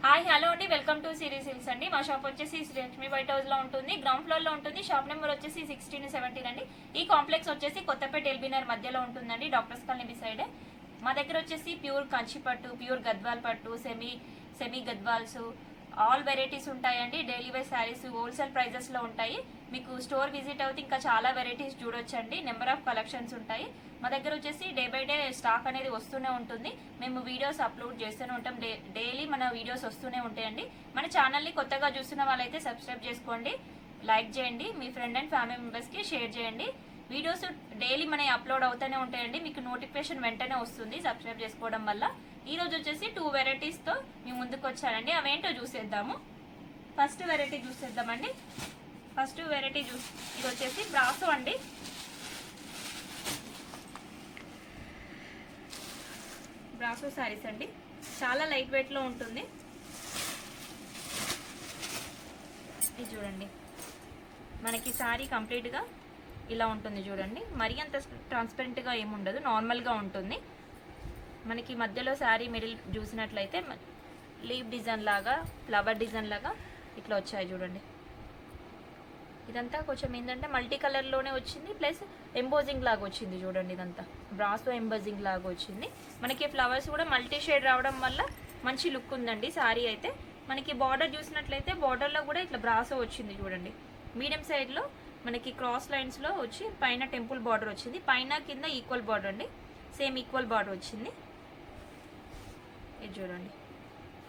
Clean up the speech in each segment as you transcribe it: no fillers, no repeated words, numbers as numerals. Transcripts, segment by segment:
Hi hello అండి, welcome to Siri silks అండి. మా షాప్ వచ్చేసి శ్రీలక్ష్మి వైట్ హౌస్ లో ఉంటుంది. గ్రౌండ్ ఫ్లోర్ లో ఉంటుంది. షాప్ నెంబర్ వచ్చేసి 16-17 అండి. ఈ కాంప్లెక్స్ వచ్చేసి కొత్తపేట ఎల్బీనగర్ మధ్యలో ఉంటుందండి, డాక్టర్స్ కాలనీ సైడ్. మా దగ్గర వచ్చేసి ప్యూర్ కంచి పట్టు, ప్యూర్ గద్వాల్ పట్టు, సెమీ గద్వాల్స్, ఆల్ వెరైటీస్ ఉంటాయండి. Daily wear sarees wholesale prices లో ఉంటాయి. మీకు స్టోర్ విజిట్ అవుతే ఇంకా చాలా వెరైటీస్ చూడొచ్చండి. నెంబర్ ఆఫ్ కలెక్షన్స్ ఉంటాయి. మా దగ్గర వచ్చేసి డే బై డే స్టాక్ అనేది వస్తూనే ఉంటుంది. మేము వీడియోస్ అప్లోడ్ చేస్తూనే ఉంటాం. డైలీ మన వీడియోస్ వస్తూనే ఉంటాయండి. మన ఛానల్ని కొత్తగా చూస్తున్న వాళ్ళైతే సబ్స్క్రైబ్ చేసుకోండి, లైక్ చేయండి, మీ ఫ్రెండ్ అండ్ ఫ్యామిలీ మెంబర్స్కి షేర్ చేయండి. వీడియోస్ డైలీ మనకి అప్లోడ్ అవుతూనే ఉంటాయండి. మీకు నోటిఫికేషన్ వెంటనే వస్తుంది సబ్స్క్రైబ్ చేసుకోవడం వల్ల. ఈ రోజు వచ్చేసి 2 వెరైటీస్తో మీ ముందుకు వచ్చానండి. అవేంటో చూసేద్దాము. ఫస్ట్ వెరైటీ చూసేద్దామండి. ఫస్ట్ వెరైటీ ఇది వచ్చేసి బ్రాసో అండి. బ్రాసో శారీస్ అండి, చాలా లైట్ వెయిట్ లో ఉంటుంది. ఇది చూడండి, మనకి శారీ కంప్లీట్ గా ఇలా ఉంటుంది చూడండి. మరీ అంత ట్రాన్స్పరెంట్ గా ఏముండదు, నార్మల్ గా ఉంటుంది. మనకి మధ్యలో శారీ మిడిల్ చూసినట్లయితే లీవ్ డిజైన్ లాగా, ఫ్లవర్ డిజైన్ లాగా ఇట్లా వచ్చాయి చూడండి. ఇదంతా కొంచెం ఏంటంటే మల్టీ కలర్లోనే వచ్చింది, ప్లస్ ఎంబోజింగ్ లాగా వచ్చింది చూడండి. ఇదంతా బ్రాసో ఎంబోజింగ్ లాగా వచ్చింది. మనకి ఫ్లవర్స్ కూడా మల్టీ షేడ్ రావడం వల్ల మంచి లుక్ ఉందండి శారీ అయితే. మనకి బార్డర్ చూసినట్లయితే బార్డర్లో కూడా ఇట్లా బ్రాసో వచ్చింది చూడండి. మీడియం సైడ్లో మనకి క్రాస్ లైన్స్లో వచ్చి పైన టెంపుల్ బార్డర్ వచ్చింది, పైన కింద ఈక్వల్ బార్డర్ అండి, సేమ్ ఈక్వల్ బార్డర్ వచ్చింది. ఇది చూడండి,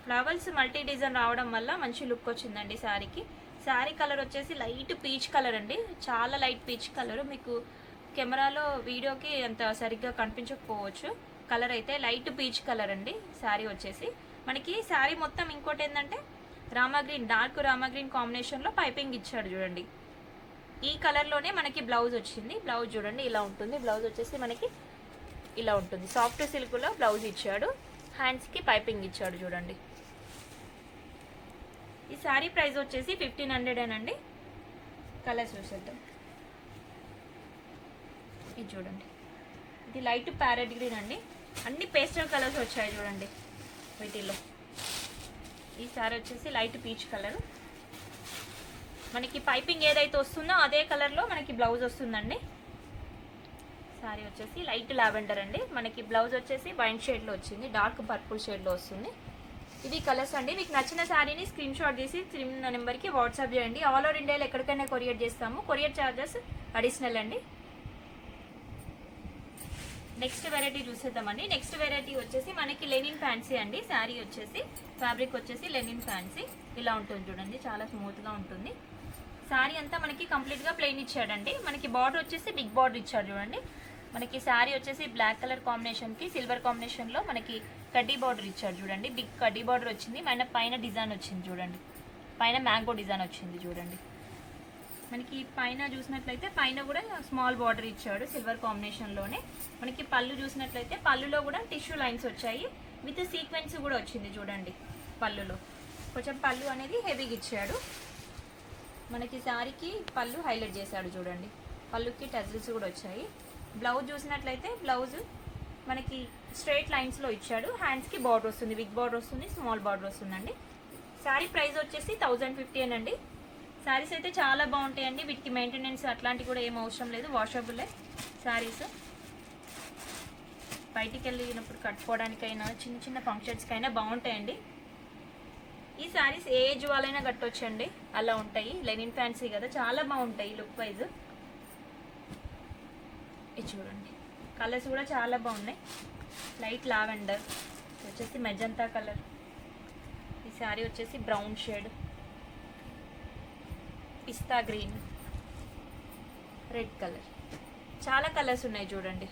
ఫ్లవర్స్ మల్టీ డిజైన్ రావడం వల్ల మంచి లుక్ వచ్చిందండి శారీకి. శారీ కలర్ వచ్చేసి లైట్ పీచ్ కలర్ అండి, చాలా లైట్ పీచ్ కలర్. మీకు కెమెరాలో వీడియోకి అంత సరిగ్గా కనిపించకపోవచ్చు. కలర్ అయితే లైట్ పీచ్ కలర్ అండి శారీ వచ్చేసి. మనకి శారీ మొత్తం ఇంకోటి ఏంటంటే రామగ్రీన్, డార్క్ రామగ్రీన్ కాంబినేషన్లో పైపింగ్ ఇచ్చాడు చూడండి. ఈ కలర్లోనే మనకి బ్లౌజ్ వచ్చింది. బ్లౌజ్ చూడండి ఇలా ఉంటుంది. బ్లౌజ్ వచ్చేసి మనకి ఇలా ఉంటుంది, సాఫ్ట్ సిల్క్లో బ్లౌజ్ ఇచ్చాడు. హ్యాండ్స్కి పైపింగ్ ఇచ్చాడు చూడండి. ఈ శారీ ప్రైస్ వచ్చేసి 1500 అండి. కలర్స్ చూసేద్దాం. ఇది చూడండి, ఇది లైట్ ప్యారెట్ గ్రీన్ అండి. అన్ని పేస్టల్ కలర్స్ వచ్చాయి చూడండి వీటిల్లో. ఈ శారీ వచ్చేసి లైట్ పీచ్ కలర్. మనకి పైపింగ్ ఏదైతే వస్తుందో అదే కలర్లో మనకి బ్లౌజ్ వస్తుందండి. శారీ వచ్చేసి లైట్ లావెండర్ అండి. మనకి బ్లౌజ్ వచ్చేసి వైన్ షేడ్లో వచ్చింది, డార్క్ పర్పుల్ షేడ్లో వస్తుంది. ఇవి కలర్స్ అండి. మీకు నచ్చిన శారీని స్క్రీన్ షాట్ తీసి క్రింద నెంబర్కి వాట్సాప్ చేయండి. ఆల్ ఓవర్ ఇండియాలో ఎక్కడికైనా కొరియర్ చేస్తాము. కొరియర్ ఛార్జెస్ అడిషనల్ అండి. నెక్స్ట్ వెరైటీ చూసేద్దామండి. నెక్స్ట్ వెరైటీ వచ్చేసి మనకి లెనిన్ ఫ్యాన్సీ అండి. శారీ వచ్చేసి ఫ్యాబ్రిక్ వచ్చేసి లెనిన్ ఫ్యాన్సీ ఇలా ఉంటుంది చూడండి, చాలా స్మూత్గా ఉంటుంది. శారీ అంతా మనకి కంప్లీట్గా ప్లెయిన్ ఇచ్చాడండి. మనకి బార్డర్ వచ్చేసి బిగ్ బార్డర్ ఇచ్చాడు చూడండి. మనకి శారీ వచ్చేసి బ్లాక్ కలర్ కాంబినేషన్కి సిల్వర్ కాంబినేషన్లో మనకి కడ్డీ బార్డర్ ఇచ్చాడు చూడండి. బిగ్ కడ్డీ బార్డర్ వచ్చింది. పైన డిజైన్ వచ్చింది చూడండి, పైన మ్యాంగో డిజైన్ వచ్చింది చూడండి. మనకి పైన చూసినట్లయితే పైన కూడా స్మాల్ బార్డర్ ఇచ్చాడు సిల్వర్ కాంబినేషన్లోనే. మనకి పళ్ళు చూసినట్లయితే పళ్ళులో కూడా టిష్యూ లైన్స్ వచ్చాయి, విత్ సీక్వెన్స్ కూడా వచ్చింది చూడండి. పళ్ళులో కొంచెం పళ్ళు అనేది హెవీగా ఇచ్చాడు. మనకి శారీకి పళ్ళు హైలైట్ చేశాడు చూడండి. పళ్ళుకి టజిల్స్ కూడా వచ్చాయి. బ్లౌజ్ చూసినట్లయితే బ్లౌజ్ మనకి స్ట్రైట్ లైన్స్లో ఇచ్చాడు. హ్యాండ్స్కి బార్డర్ వస్తుంది, బిగ్ బార్డర్ వస్తుంది, స్మాల్ బార్డర్ వస్తుందండి. శారీ ప్రైస్ వచ్చేసి 1050 అండి. శారీస్ అయితే చాలా బాగుంటాయండి. వీటికి మెయింటెనెన్స్ అట్లాంటివి కూడా ఏం అవసరం లేదు, వాషబుల్లే శారీస్. బయటికి వెళ్ళినప్పుడు కట్టుకోవడానికైనా చిన్న చిన్న ఫంక్షన్స్కైనా బాగుంటాయండి. ఈ శారీస్ ఏ ఏజ్ వాళ్ళైనా కట్టొచ్చండి, అలా ఉంటాయి. లెనిన్ ఫ్యాన్సీ కదా, చాలా బాగుంటాయి లుక్ వైజ్. ఇది చూడండి, కలర్స్ కూడా చాలా బాగున్నాయి. లైట్ లావెండర్ వచ్చేసి మెజంతా కలర్. ఈ శారీ వచ్చేసి బ్రౌన్ షేడ్, పిస్తా గ్రీన్, రెడ్ కలర్, చాలా కలర్స్ ఉన్నాయి చూడండి.